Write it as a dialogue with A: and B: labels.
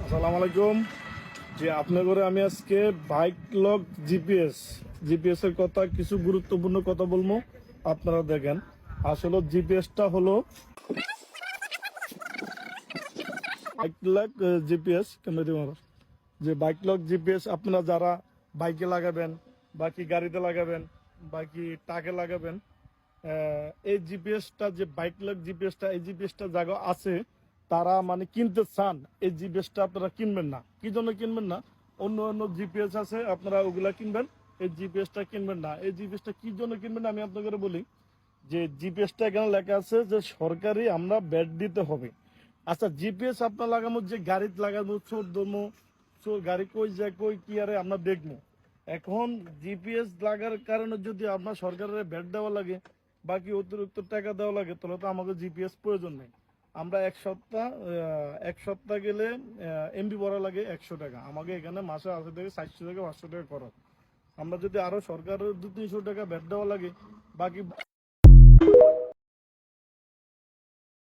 A: আসসালামু আলাইকুম। যে আপনার করে আমি আজকে বাইক লক জিপিএস এর কথা, কিছু গুরুত্বপূর্ণ কথা বলবো। আপনারা দেখেন, আসলে জিপিএসটা হলো বাইক লক জিপিএস যে বাইক লক জিপিএস আপনারা যারা বাইকে লাগাবেন, বাকি গাড়িতে লাগাবেন, বাকি ট্রাকে লাগাবেন, এই জিপিএসটা যে বাইক লক জিপিএসটা, এই জিপিএসটা জায়গা আছে, তারা মানে কিনতে চান, এই জিপিএসটা আপনারা কিনবেন না। কি জন্য কিনবেন না? অন্য অন্য জিপিএস আছে, আপনারা ওগুলা কিনবেন, এই জিপিএসটা কিনবেন না। এই জিপিএসটা কি জন্য কিনবেন আমি আপনাকে বলি। যে জিপিএসটা এখানে লেখা আছে যে সরকারি আমরা ব্যাট দিতে হবে। আচ্ছা, জিপিএস আপনার লাগামো, যে গাড়িতে লাগাবো, চোর ধরবো, চোর গাড়ি কই যায় কই কি আরে আমরা দেখবো। এখন জিপিএস লাগার কারণে যদি আপনার সরকারের ব্যাট দেওয়া লাগে, বাকি অতিরিক্ত টাকা দেওয়া লাগে, তাহলে তো আমাকে জিপিএস প্রয়োজন নেই। আমরা এক সপ্তাহ গেলে এমবি ভরা লাগে 100 টাকা, আমাকে এখানে মাসে 80 থেকে 60 থেকে 500 টাকা খরচ। আমরা যদি আরো সরকারের 200-300 টাকা ব্যাট দেওয়া লাগে, বাকি